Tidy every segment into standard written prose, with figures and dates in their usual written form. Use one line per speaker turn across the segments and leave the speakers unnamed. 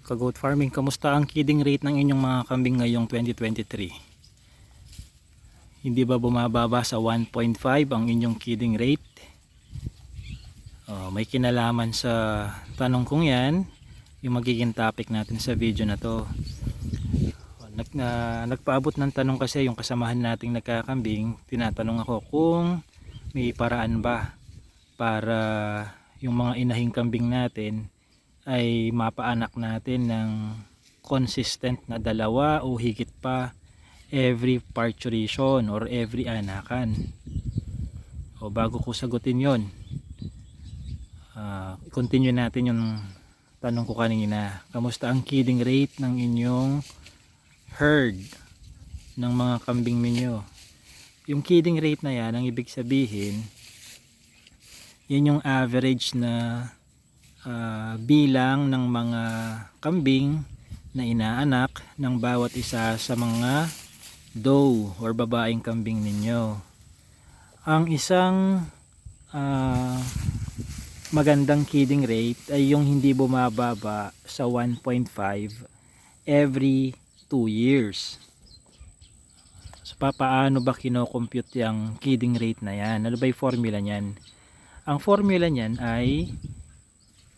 Ka-goat farming, kamusta ang kidding rate ng inyong mga kambing ngayong 2023? Hindi ba bumababa sa 1.5 ang inyong kidding rate? May kinalaman sa tanong kong yan, yung magiging topic natin sa video na to. Nagpaabot ng tanong kasi yung kasamahan nating nagkakambing, tinatanong ako kung may paraan ba para yung mga inahing kambing natin ay mapaanak natin ng consistent na 2 o higit pa every parturition or every anakan. Bago ko sagutin yon, continue natin yung tanong ko kanina. Kamusta ang kidding rate ng inyong herd ng mga kambing ninyo? Yung kidding rate na yan, ang ibig sabihin, yan yung average na bilang ng mga kambing na inaanak ng bawat isa sa mga doe or babaeng kambing ninyo. Ang isang magandang kidding rate ay yung hindi bumababa sa 1.5 every 2 years. So paano ba kino-compute yung kidding rate na yan? Ano ba yung formula niyan? Ang formula niyan ay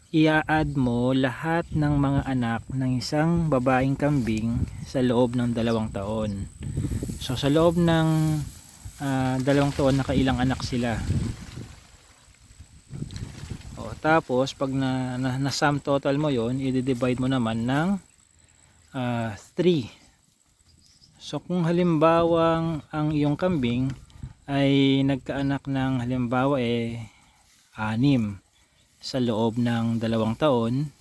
i-add mo lahat ng mga anak ng isang babaeng kambing sa loob ng 2 taon. So sa loob ng 2 taon, nakailang anak sila. Tapos pag na sum total mo yon, i-divide mo naman ng 3. So kung halimbawang ang iyong kambing ay nagkaanak ng halimbawa 6 sa loob ng 2 taon,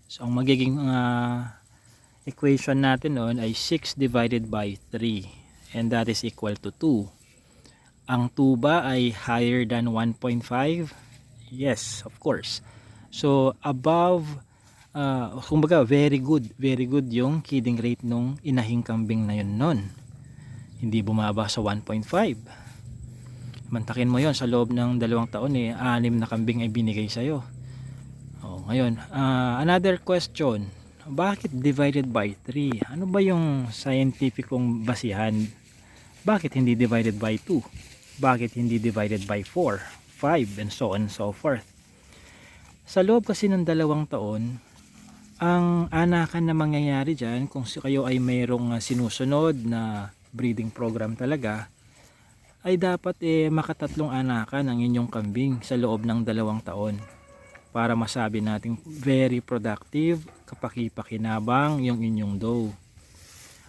so ang magiging equation natin noon ay 6 divided by 3, and that is equal to 2. Ang 2 ba ay higher than 1.5? Yes, of course. So above, kumbaga very good yung kidding rate nung inahing kambing na yun noon. Hindi bumaba sa 1.5. Mantakin mo yon, sa loob ng 2 taon 6 na kambing ay binigay sa'yo. Ngayon, another question, bakit divided by 3? Ano ba yung scientificong basihan? Bakit hindi divided by 2? Bakit hindi divided by 4, 5, and so on and so forth? Sa loob kasi ng 2 taon, ang anakan na mangyayari dyan, kung kayo ay mayroong sinusunod na breeding program talaga, ay dapat makatatlong anakan ang inyong kambing sa loob ng 2 taon para masabi nating very productive, kapaki-pakinabang yung inyong doe.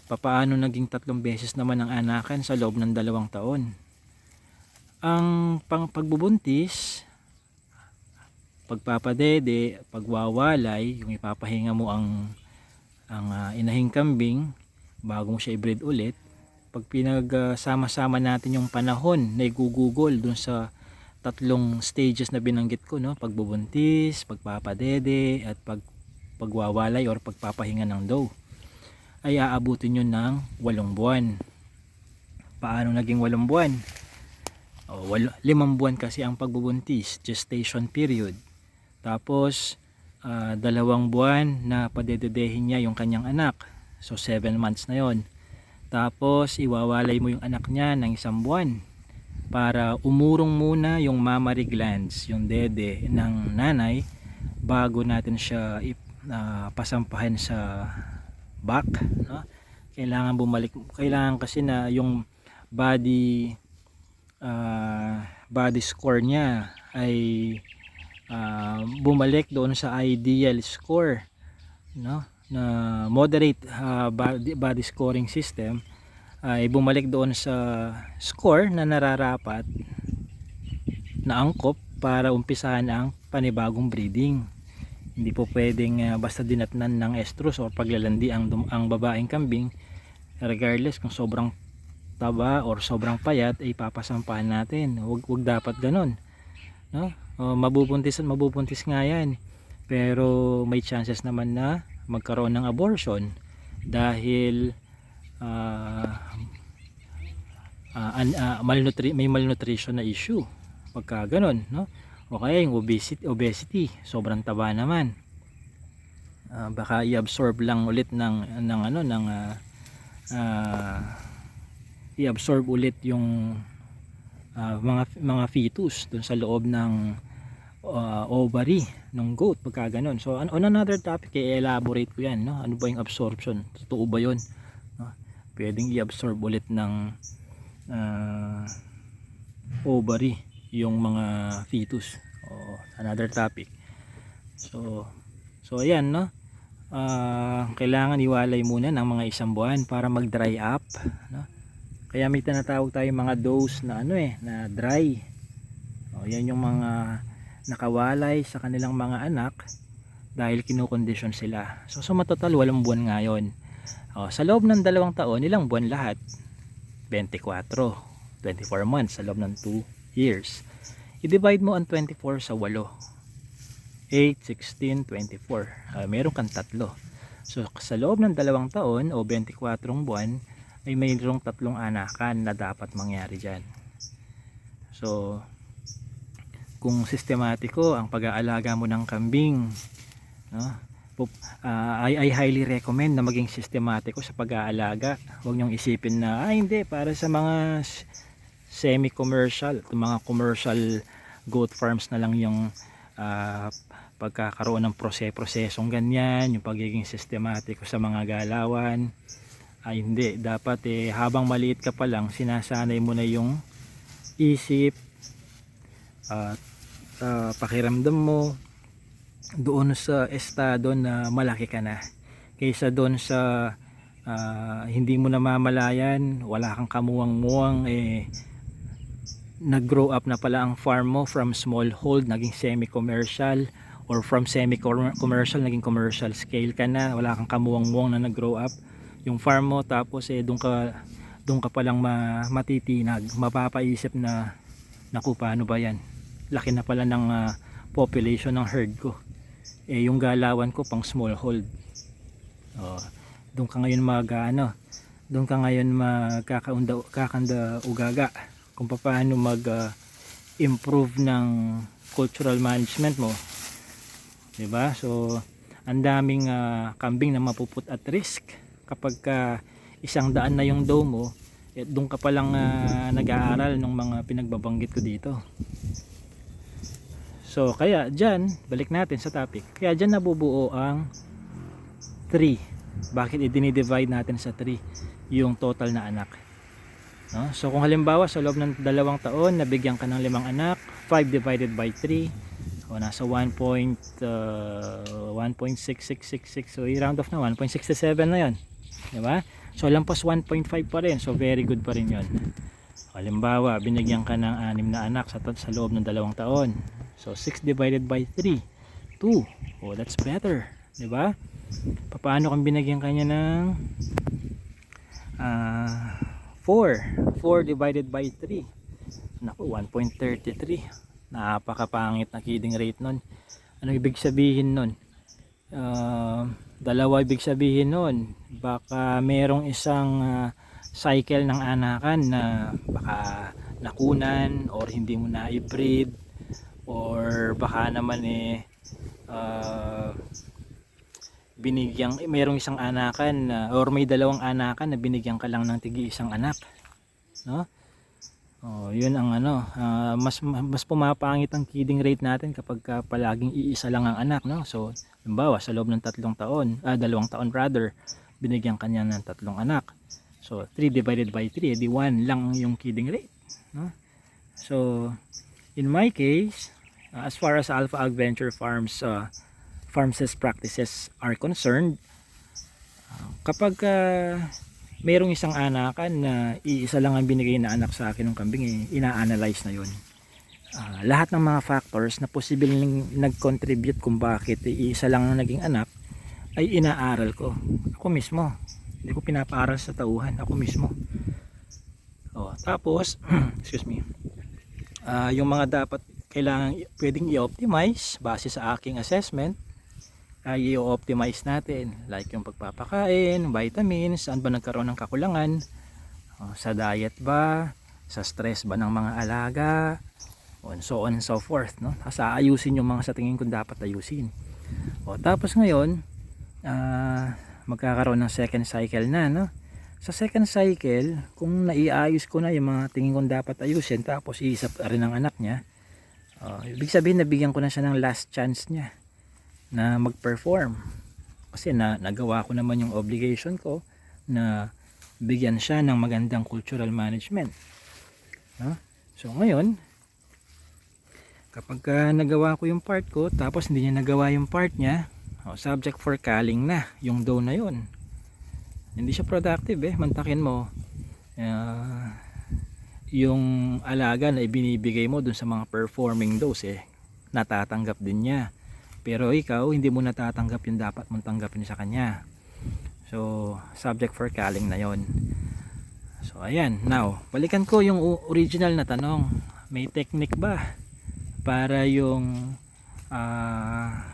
Paano naging 3 beses naman ang anakan sa loob ng 2 taon? Ang pagbubuntis, pagpapadede, pagwawalay, yung ipapahinga mo ang inahing kambing bago mo siya i-breed ulit, pag pinagsama-sama natin yung panahon na igugugol dun sa 3 stages na binanggit ko, no? Pagbubuntis, pagpapadede, at pagwawalay or pagpapahinga ng doe, ay aabutin yun ng 8 buwan. Paano naging 8 buwan? 5 buwan kasi ang pagbubuntis, gestation period. Tapos 2 buwan na padededehin niya yung kanyang anak, so 7 months na yon. Tapos iwawalay mo yung anak niya ng 1 buwan para umurong muna yung mammary glands, yung dede ng nanay, bago natin siya pasampahan sa back, no? Kailangan kasi na yung body score niya ay bumalik doon sa ideal score, no? Na moderate body scoring system, ay bumalik doon sa score na nararapat na angkop para umpisahan ang panibagong breeding. Hindi po pwedeng basta dinatnan ng estrus o paglalandi ang babaeng kambing, regardless kung sobrang taba or sobrang payat ay papasampahan natin. Wag dapat ganun, no? Mabubuntis nga yan, pero may chances naman na magkaroon ng abortion dahil may malnutrition na issue pagka ganun, no? O kaya yung obesity, sobrang taba naman. baka i-absorb lang ulit ng ano ng i-absorb ulit yung mga fetus dun sa loob ng ovary ng goat pagka ganun. So on another topic, i-elaborate ko yan, no? Ano ba yung absorption, totoo ba yun, no? Pwedeng i-absorb ulit ng ovary yung mga fetus, another topic. So ayan, no? Kailangan iwalay muna ng mga 1 buwan para mag dry up, no? Kaya may tinatawag tayo mga dose na na dry. Yan yung mga nakawalay sa kanilang mga anak dahil kinokondisyon sila. So matotal 8 buwan ngayon. Sa loob ng 2 taon, ilang buwan lahat? 24 months sa loob ng 2 years. I-divide mo ang 24 sa 8. 8, 16, 24. Meron kang 3. So sa loob ng 2 taon o 24 buwan ay mayroong 3 anakan na dapat mangyari dyan. So kung sistematiko ang pag-aalaga mo ng kambing, no, I highly recommend na maging sistematiko sa pag-aalaga. Huwag niyong isipin na hindi, para sa mga semi-commercial, mga commercial goat farms na lang yung pagkakaroon ng prosesong ganyan, yung pagiging sistematiko sa mga galawan. Hindi, dapat habang maliit ka pa lang, sinasanay mo na yung isip at pakiramdam mo doon sa estado na malaki ka na, kaysa doon sa hindi mo namamalayan, wala kang kamuwang-muwang, nag-grow up na pala ang farm mo from smallhold naging semi-commercial, or from semi-commercial naging commercial scale ka na, wala kang kamuwang-muwang na nag-grow up yung farm mo, tapos doon ka palang matitinag, mapapaisip na naku, paano ba yan, laki na pala ng population ng herd ko, yung galawan ko pang smallhold. Doon ka ngayon doon ka ngayon kakanda ugaga kung paano improve ng cultural management mo, diba? So ang daming kambing na mapuput at risk kapag 100 na yung doe mo, doon ka palang nag-aaral ng mga pinagbabanggit ko dito. So kaya dyan, balik natin sa topic, kaya dyan nabubuo ang 3. Bakit i-divide natin sa 3 yung total na anak, no? So kung halimbawa sa loob ng 2 taon nabigyan ka ng 5 anak, 5 divided by 3, o nasa 1.6666, so i-round off na 1.67 na yon, diba? So lampas 1.5 pa rin, so very good pa rin yon. Halimbawa binigyan ka ng 6 na anak sa loob ng 2 taon, so 6 divided by 3, 2. That's better, diba? Paano kung binigyan kanya ng 4 divided by 3, naku, 1.33. Napakapangit na kidding rate nun. Ano ibig sabihin nun? Dalawa ibig sabihin nun, baka merong isang cycle ng anakan na baka nakunan or hindi mo na i-breed, or baka naman merong isang anakan or may 2 anakan na binigyan ka lang ng tigi 1 anak, no? Yun ang mas pumapangit ang kidding rate natin kapag palaging iisa lang ang anak, no? So halimbawa sa loob ng 2 taon rather, binigyan kanya ng 3 anak, so 3 divided by 3, edi 1 lang yung kidding rate, no? So in my case, as far as Alpha Adventure Farms practices are concerned, kapag merong isang anakan na iisa lang ang binigay na anak sa akin ng kambing, ina-analyze na yun. Lahat ng mga factors na posible nag-contribute kung bakit iisa lang ang naging anak ay inaaral ko ako mismo, hindi ko pinapaaral sa tauhan, ako mismo. Tapos excuse me, yung mga dapat kailangan pwedeng i-optimize base sa aking assessment ay i-optimize natin, like yung pagpapakain, vitamins, saan ba nagkaroon ng kakulangan, sa diet ba, sa stress ba ng mga alaga, and so on and so forth, no? Tapos aayusin yung mga sa tingin ko dapat ayusin. Tapos ngayon magkakaroon ng second cycle na, no? Sa second cycle, kung naiayos ko na yung mga tingin kong dapat ayusin, tapos iisap rin ng anak niya, ibig sabihin nabigyan ko na siya ng last chance niya na mag-perform. Kasi nagawa ko naman yung obligation ko na bigyan siya ng magandang cultural management, no? So ngayon, kapag nagawa ko yung part ko, tapos hindi niya nagawa yung part niya, subject for culling na yung doe na yun. Hindi siya productive mantakin mo yung alaga na ibinibigay mo dun sa mga performing does natatanggap din niya, pero ikaw hindi mo natatanggap yung dapat mong tanggapin sa kanya. So subject for culling na yon. So ayan, now balikan ko yung original na tanong, may technique ba para yung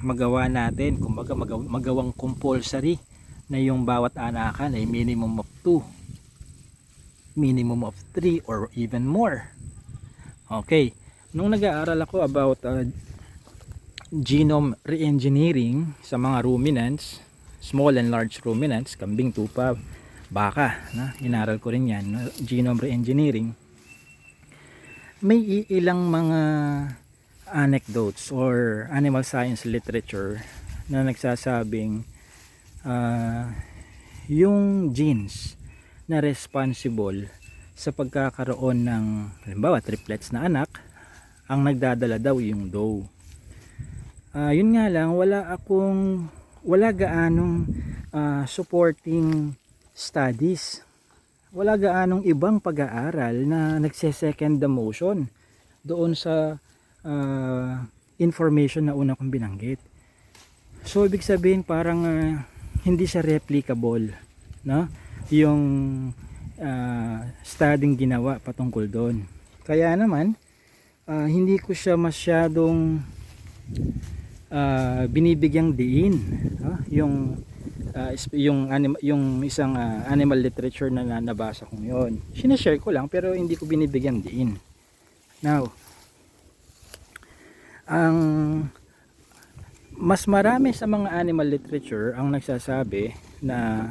magawa natin, kumbaga magawang compulsory na yung bawat anakan ay minimum of 2, minimum of 3, or even more. Okay, nung nag-aaral ako about genome re-engineering sa mga ruminants, small and large ruminants, kambing, tupa, baka, inaral ko rin yan, genome re-engineering. May ilang mga anecdotes or animal science literature na nagsasabing yung genes na responsible sa pagkakaroon ng halimbawa triplets na anak, ang nagdadala daw yung doe. Yun nga lang, wala gaanong supporting studies, wala gaanong ibang pag-aaral na nagse-second the motion doon sa information na una kong binanggit. So ibig sabihin parang hindi siya replicable, no? Yung studying ginawa patungkol doon. Kaya naman hindi ko siya masyadong binibigyang diin, yung isang animal literature na nabasa kong yon. Sinashare ko lang pero hindi ko binibigyang diin. Now, ang mas marami sa mga animal literature ang nagsasabi na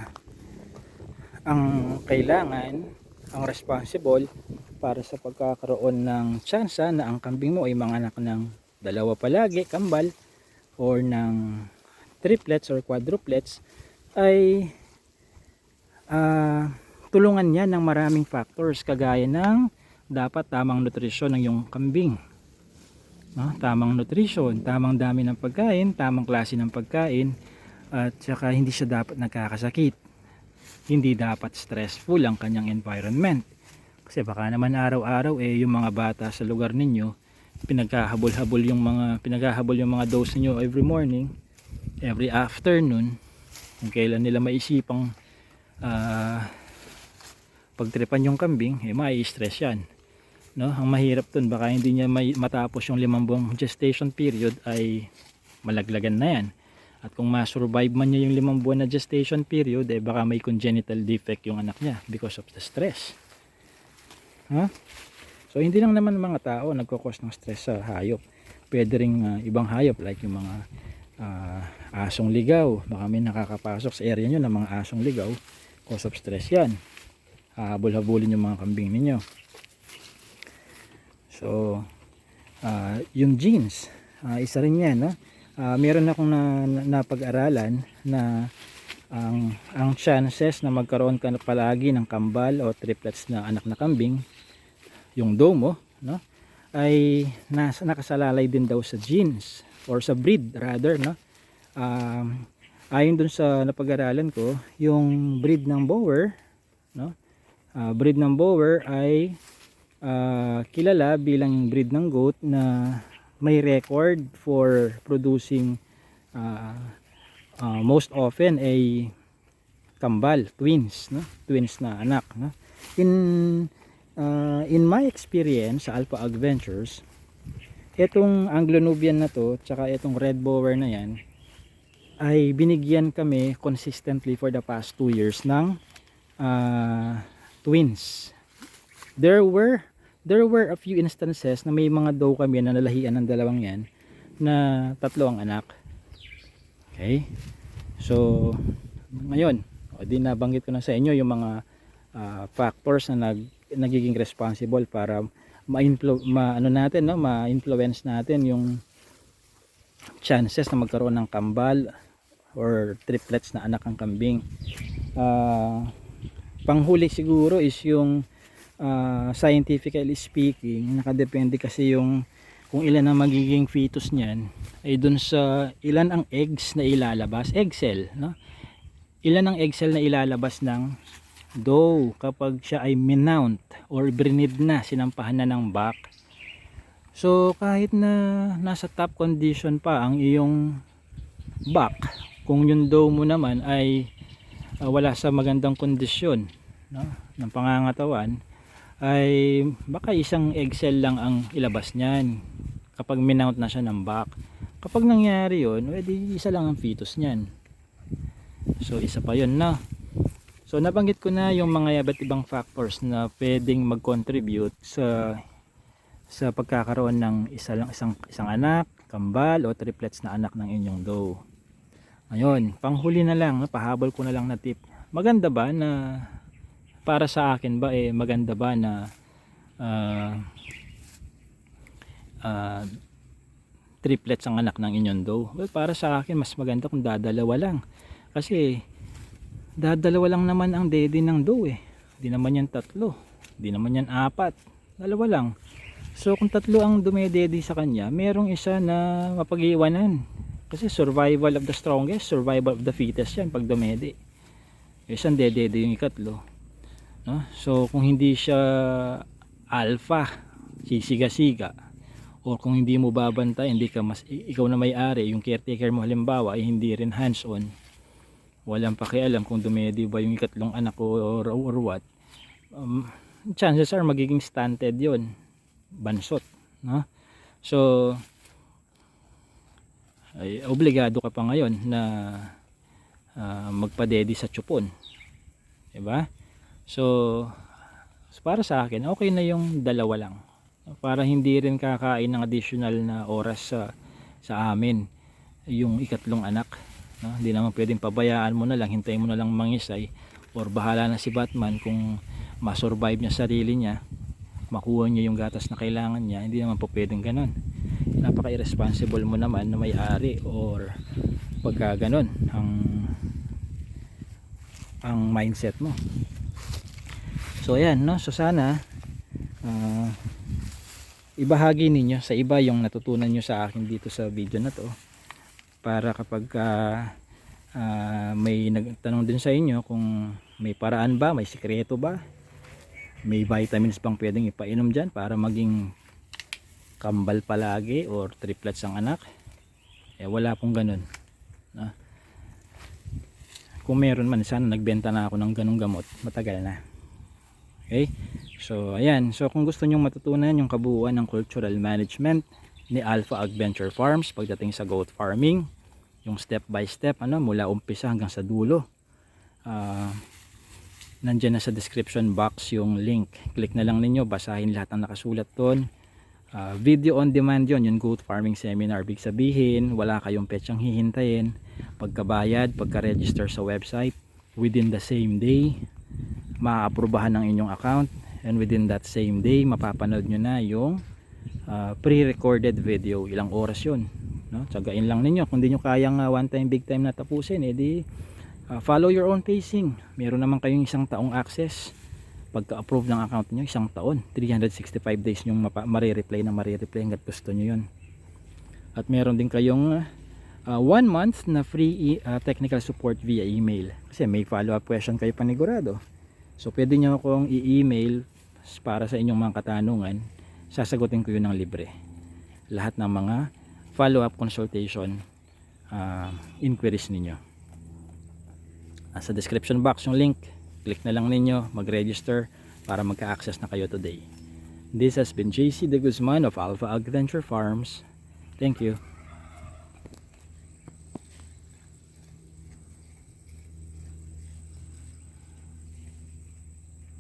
ang kailangan, ang responsible para sa pagkakaroon ng tsansa na ang kambing mo ay manganak ng dalawa palagi, kambal, or ng triplets or quadruplets, ay tulungan niya ng maraming factors, kagaya ng dapat tamang nutrisyon ng iyong kambing, tamang nutrition, tamang dami ng pagkain, tamang klase ng pagkain, at saka hindi siya dapat nagkakasakit, hindi dapat stressful ang kanyang environment. Kasi baka naman araw-araw yung mga bata sa lugar ninyo pinaghahabol yung mga dose niyo every morning, every afternoon, kung kailan nila maisipang pagtripan yung kambing, mai-stress yan, no? Ang mahirap dun, baka hindi niya matapos yung 5 buwang gestation period ay malaglagan na yan. At kung ma-survive man niya yung 5 buwan na gestation period, baka may congenital defect yung anak niya because of the stress. So hindi lang naman mga tao nagko-cause ng stress sa hayop. Pwede ring ibang hayop like yung mga asong ligaw. Baka may nakakapasok sa area nyo ng mga asong ligaw, cause of stress yan. Habol-habulin yung mga kambing ninyo. So yung genes, isa rin yan, no? Meron akong napag-aralan na ang chances na magkaroon ka na palagi ng kambal o triplets na anak na kambing, yung doe mo, no, ay nakasalalay din daw sa genes or sa breed rather, no? Ayon dun sa napag-aralan ko, yung breed ng Boer, no, breed ng Boer ay kilala bilang breed ng goat na may record for producing most often ay kambal, twins, no? Twins na anak, no? In my experience sa Alpha Adventures, itong Anglo-Nubian na to, tsaka itong Red Boer na yan, ay binigyan kami consistently for the past 2 years ng twins. There were a few instances na may mga doe kami na nalahian ng dalawang yan na 3 ang anak. Okay? So ngayon, di nabanggit ko na sa inyo yung mga factors na nagiging responsible para ma-influence natin yung chances na magkaroon ng kambal or triplets na anak ang kambing. Panghuli siguro is yung scientifically speaking, nakadepende kasi yung kung ilan ang magiging fetus niyan ay dun sa ilan ang eggs na ilalabas, egg cell, no? Ilan ang egg cell na ilalabas ng doe kapag siya ay minount or brinid na, sinampahan na ng buck. So kahit na nasa top condition pa ang iyong buck, kung yung doe mo naman ay wala sa magandang kondisyon, no, ng pangangatawan, ay baka isang egg cell lang ang ilabas niyan kapag minount na siya ng buck. Kapag nangyari yun, edi isa lang ang fetus niyan. So isa pa yun na. So nabanggit ko na yung mga iba't ibang factors na pwedeng mag-contribute sa pagkakaroon ng isang anak, kambal o triplets na anak ng inyong doe. Ngayon, panghuli na lang, pahabol ko na lang na tip. Maganda ba na para sa akin ba maganda ba na triplets ang anak ng inyong doe? Well, para sa akin mas maganda kung dadalawa lang. Kasi dadalawa lang naman ang daddy ng doe. Di naman yan 3, di naman yan 4, dalawa lang. So kung 3 ang dumedede sa kanya, merong isa na mapag-iwanan. Kasi survival of the strongest, survival of the fittest yan pag dumede. Isang dedede yung ikatlo, no? So kung hindi siya alpha, sisiga-siga, o kung hindi mo babantay, hindi ka ikaw na may-ari, yung caretaker mo halimbawa ay hindi rin hands-on, walang pakialam kung dumedi ba yung ikatlong anak or what, chances are magiging stunted yon, bansot, no? So ay obligado ka pa ngayon na magpadedi sa tsupon, diba? So para sa akin okay na yung dalawa lang, para hindi rin kakain ng additional na oras sa amin yung ikatlong anak, no? Hindi naman pwedeng pabayaan mo na lang, hintayin mo na lang mangisay, or bahala na si Batman kung masurvive niya sarili niya, makuha niya yung gatas na kailangan niya. Hindi naman po pwedeng ganon. Napaka-irresponsible mo naman na may-ari or pagka ganon ang mindset mo. So ayan, no? So sana ibahagi ninyo sa iba yung natutunan nyo sa akin dito sa video na to, para kapag may nagtanong din sa inyo kung may paraan ba, may sikreto ba, may vitamins bang pwedeng ipainom dyan para maging kambal palagi or triplets ang anak, wala pong ganun, no? Kung meron man, sana nagbenta na ako ng ganung gamot, matagal na. Okay, so ayan, so kung gusto nyong matutunan yung kabuuan ng cultural management ni Alpha Adventure Farms pagdating sa goat farming, yung step by step, mula umpisa hanggang sa dulo, nandyan na sa description box yung link. Click na lang ninyo, basahin lahat ng nakasulat doon. Video on demand yon, yung goat farming seminar. Big sabihin, wala kayong petsang hihintayin. Pagkabayad, pagka-register sa website, within the same day maaaprubahan ng inyong account, and within that same day mapapanood nyo na yung pre-recorded video. Ilang oras yun, no? Tsagain lang ninyo. Kung di nyo kayang one time big time na tapusin, edi follow your own pacing. Meron naman kayong 1 taong access. Pagka-approve ng account nyo, 1 taon, 365 days nyong marireplay na marireplay hanggat gusto nyo yun. At meron din kayong 1 month na free technical support via email, kasi may follow-up question kayo panigurado. So pwede nyo akong i-email para sa inyong mga katanungan, sasagutin ko yun ng libre. Lahat ng mga follow-up consultation inquiries ninyo. Sa description box yung link, click na lang ninyo, mag-register para magka-access na kayo today. This has been JC De Guzman of Alpha Adventure Farms. Thank you.